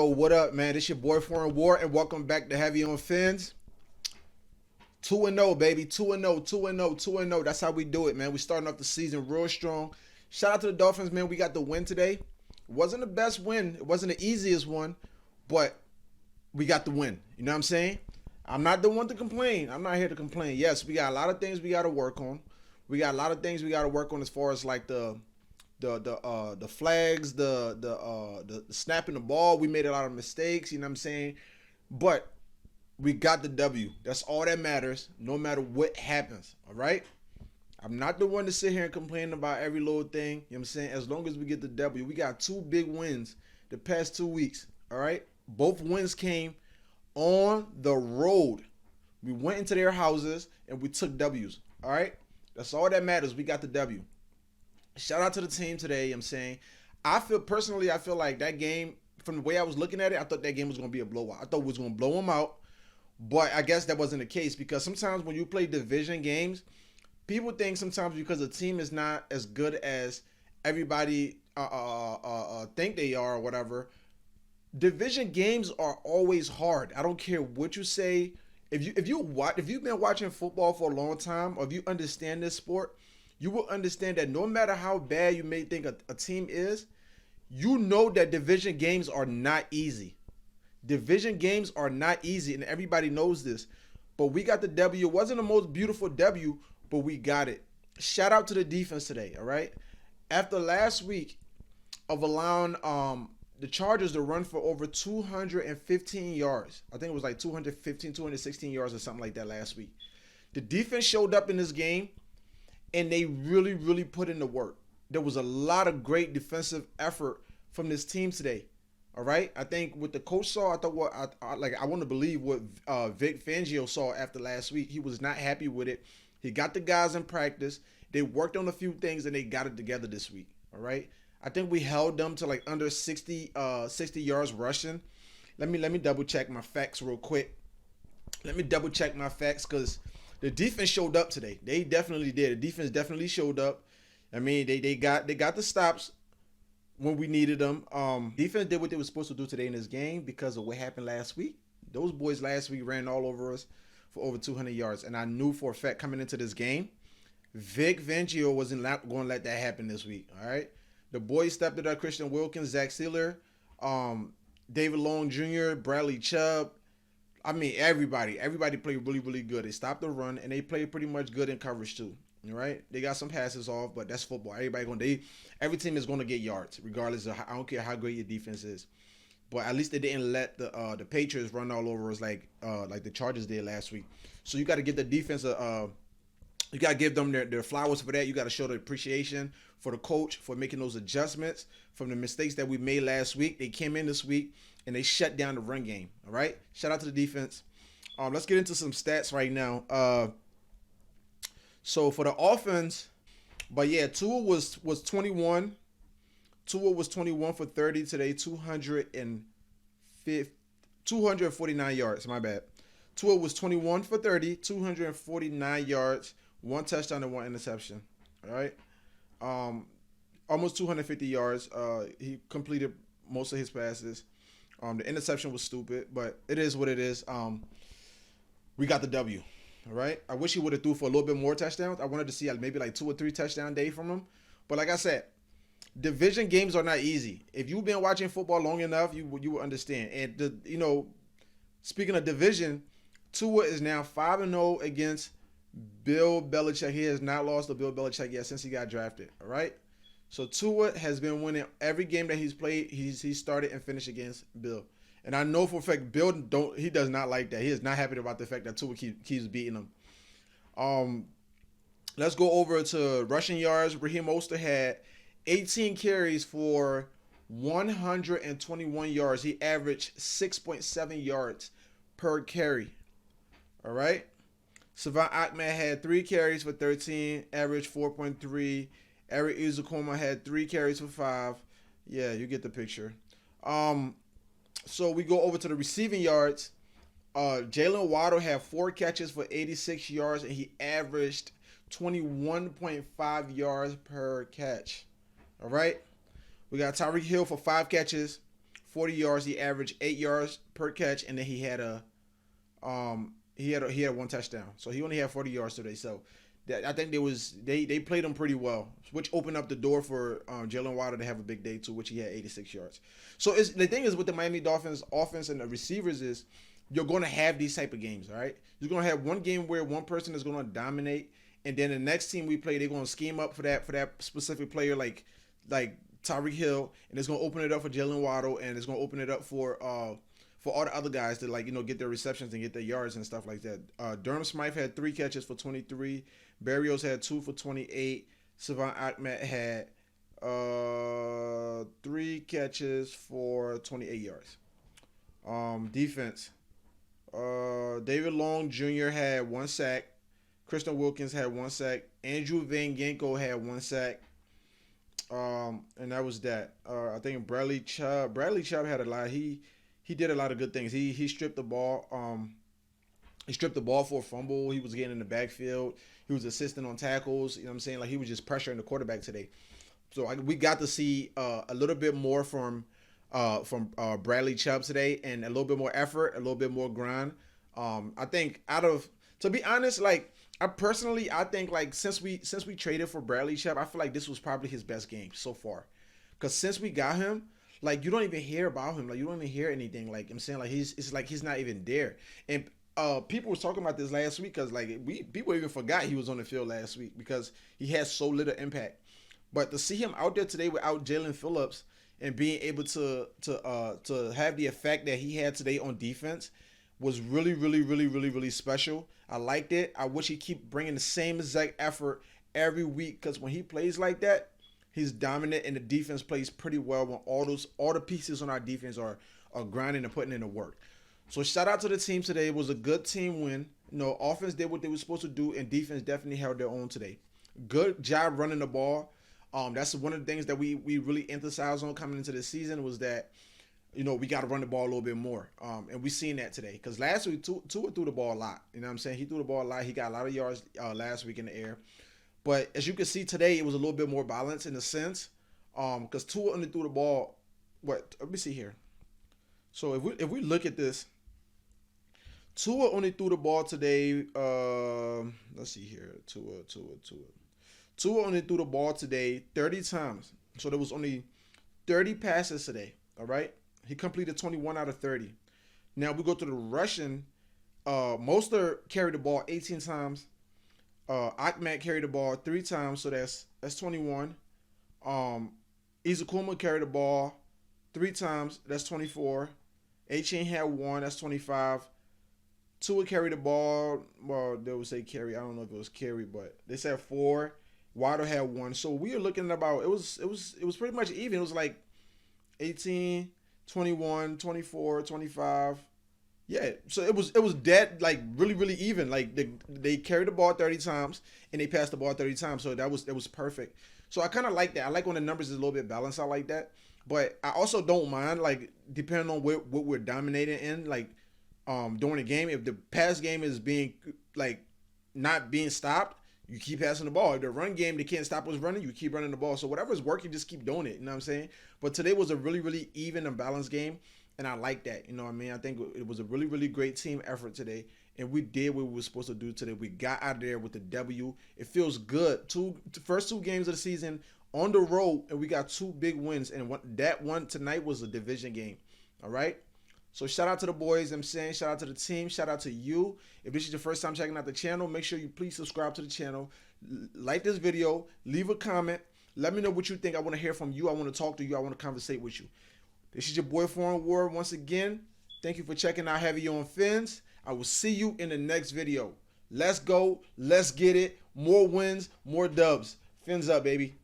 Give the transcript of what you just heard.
what up, man? This your boy Foreign War, and welcome back to Heavy on Phins. 2-0, baby. 2-0, 2-0, 2-0. That's how we do it, man. We starting off the season real strong. Shout out to the Dolphins, man. We got the win today. It wasn't the best win. It wasn't the easiest one, but we got the win. You know what I'm saying? I'm not the one to complain. I'm not here to complain. Yes, we got a lot of things we got to work on. We got a lot of things we got to work on as far as like the flags, the snapping the ball. We made a lot of mistakes, you know what I'm saying? But we got the W. That's all that matters, no matter what happens. All right? I'm not the one to sit here and complain about every little thing. You know what I'm saying? As long as we get the W. We got two big wins the past 2 weeks. All right? Both wins came on the road. We went into their houses and we took W's. All right? That's all that matters. We got the W. Shout out to the team today. I'm saying, I feel like that game, from the way I was looking at it, I thought that game was going to be a blowout. I thought we was going to blow them out, but I guess that wasn't the case, because sometimes when you play division games, people think sometimes because the team is not as good as everybody think they are or whatever. Division games are always hard. I don't care what you say. If you've been watching football for a long time, or if you understand this sport, you will understand that no matter how bad you may think a team is, you know that division games are not easy. Division games are not easy, and everybody knows this. But we got the W. It wasn't the most beautiful W, but we got it. Shout out to the defense today, all right? After last week of allowing the Chargers to run for over 215 yards, I think it was like 215, 216 yards or something like that last week. The defense showed up in this game, and they really, really put in the work. There was a lot of great defensive effort from this team today. All right, I think what the coach saw, I thought I want to believe what Vic Fangio saw after last week. He was not happy with it. He got the guys in practice. They worked on a few things and they got it together this week. All right, I think we held them to like under 60 yards rushing. Let me double check my facts real quick. Let me double check my facts, because the defense showed up today. They definitely did. The defense definitely showed up. I mean, they got the stops when we needed them. Defense did what they were supposed to do today in this game because of what happened last week. Those boys last week ran all over us for over 200 yards, and I knew for a fact coming into this game, Vic Fangio wasn't going to let that happen this week. All right, the boys stepped it up: Christian Wilkins, Zach Sealer, David Long Jr., Bradley Chubb. I mean, everybody played really, really good. They stopped the run, and they played pretty much good in coverage too. All right, they got some passes off, but that's football. Every team is going to get yards, regardless of I don't care how great your defense is. But at least they didn't let the Patriots run all over us like the Chargers did last week. So you got to give the defense you got to give them their flowers for that. You got to show the appreciation for the coach for making those adjustments from the mistakes that we made last week. They came in this week and they shut down the run game. All right, shout out to the defense. Let's get into some stats right now. So for the offense, but yeah, Tua was 21. Tua was 21 for 30 today, 249 yards. My bad. Tua was 21 for 30, 249 yards, 1 touchdown and 1 interception. All right, almost 250 yards. He completed most of his passes. The interception was stupid, but it is what it is. We got the W. All right. I wish he would have threw for a little bit more touchdowns. I wanted to see maybe like 2 or 3 touchdown day from him. But like I said, division games are not easy. If you've been watching football long enough, you will understand. And speaking of division, Tua is now 5-0 against Bill Belichick. He has not lost to Bill Belichick yet since he got drafted. All right. So Tua has been winning every game that he's played. He started and finished against Bill. And I know for a fact Bill does not like that. He is not happy about the fact that Tua keeps beating him. Let's go over to rushing yards. Raheem Mostert had 18 carries for 121 yards. He averaged 6.7 yards per carry. All right. Savant Ahmed had 3 carries for 13, averaged 4.3. Eric Izukoma had 3 carries for 5. Yeah, you get the picture. So we go over to the receiving yards. Jalen Waddle had 4 catches for 86 yards, and he averaged 21.5 yards per catch. All right. We got Tyreek Hill for 5 catches 40 yards. He averaged 8 yards per catch, and then he had one touchdown. So he only had 40 yards today. So I think they played him pretty well, which opened up the door for Jalen Waddle to have a big day too, which he had 86 yards. So the thing is with the Miami Dolphins offense and the receivers is you're going to have these type of games, all right? You're going to have one game where one person is going to dominate, and then the next team we play, they're going to scheme up for that specific player, like Tyreek Hill, and it's going to open it up for Jalen Waddle, and it's going to open it up for all the other guys to get their receptions and get their yards and stuff like that. Durham Smythe had 3 catches for 23. Berrios had 2 for 28. Savant Ahmed had 3 catches for 28 yards. Defense. David Long Jr. had 1 sack. Christian Wilkins had 1 sack. Andrew Van Ginkel had 1 sack. And that was that. I think Bradley Chubb had a lot. He did a lot of good things. He stripped the ball. He stripped the ball for a fumble. He was getting in the backfield. He was assisting on tackles. You know what I'm saying? Like, he was just pressuring the quarterback today. So we got to see a little bit more from Bradley Chubb today, and a little bit more effort, a little bit more grind. I think to be honest, like, I think like since we traded for Bradley Chubb, I feel like this was probably his best game so far. Because since we got him, like, you don't even hear about him. Like, you don't even hear anything. Like, I'm saying, like, it's like he's not even there. And people were talking about this last week because, like, people even forgot he was on the field last week because he had so little impact. But to see him out there today without Jalen Phillips and being able to have the effect that he had today on defense was really, really, really, really, really special. I liked it. I wish he keep bringing the same exact effort every week, because when he plays like that, he's dominant, and the defense plays pretty well when all the pieces on our defense are grinding and putting in the work. So shout out to the team today. It was a good team win. Offense did what they were supposed to do, and defense definitely held their own today. Good job running the ball. That's one of the things that we really emphasized on coming into the season was that, we got to run the ball a little bit more. And we seen that today. Because last week, Tua threw the ball a lot. You know what I'm saying? He threw the ball a lot. He got a lot of yards last week in the air. But as you can see today, it was a little bit more balanced in a sense. Because Tua only threw the ball. Let me see here. So if we look at this, Tua only threw the ball today. Let's see here. Tua only threw the ball today 30 times. So there was only 30 passes today. All right? He completed 21 out of 30. Now we go to the rushing. Mostert carried the ball 18 times. Ahmed carried the ball 3 times, so that's 21. Izukuma carried the ball 3 times, that's 24. H.N. had 1, that's 25. Tua carried the ball, well, they would say carry. I don't know if it was carry, but they said 4. Waddle had 1. So we were looking at about, it was pretty much even. It was like 18, 21, 24, 25. Yeah, so it was dead, like, really, really even. Like, they carried the ball 30 times and they passed the ball 30 times, so that was perfect. So I kind of like that. I like when the numbers is a little bit balanced. I like that, but I also don't mind, like, depending on what we're dominating in, like, during the game. If the pass game is being, like, not being stopped, you keep passing the ball. If the run game, they can't stop us running, you keep running the ball. So whatever's working, just keep doing it. You know what I'm saying? But today was a really, really even and balanced game. And I like that. You know what I mean? I think it was a really, really great team effort today. And we did what we were supposed to do today. We got out of there with the W. It feels good. First 2 games of the season on the road, and we got 2 big wins. And that one tonight was a division game. All right? So shout out to the boys. I'm saying shout out to the team. Shout out to you. If this is your first time checking out the channel, make sure you please subscribe to the channel. Like this video. Leave a comment. Let me know what you think. I want to hear from you. I want to talk to you. I want to conversate with you. This is your boy Foreign War once again. Thank you for checking out Heavy on Phins. I will see you in the next video. Let's go. Let's get it. More wins, more dubs. Phins up, baby.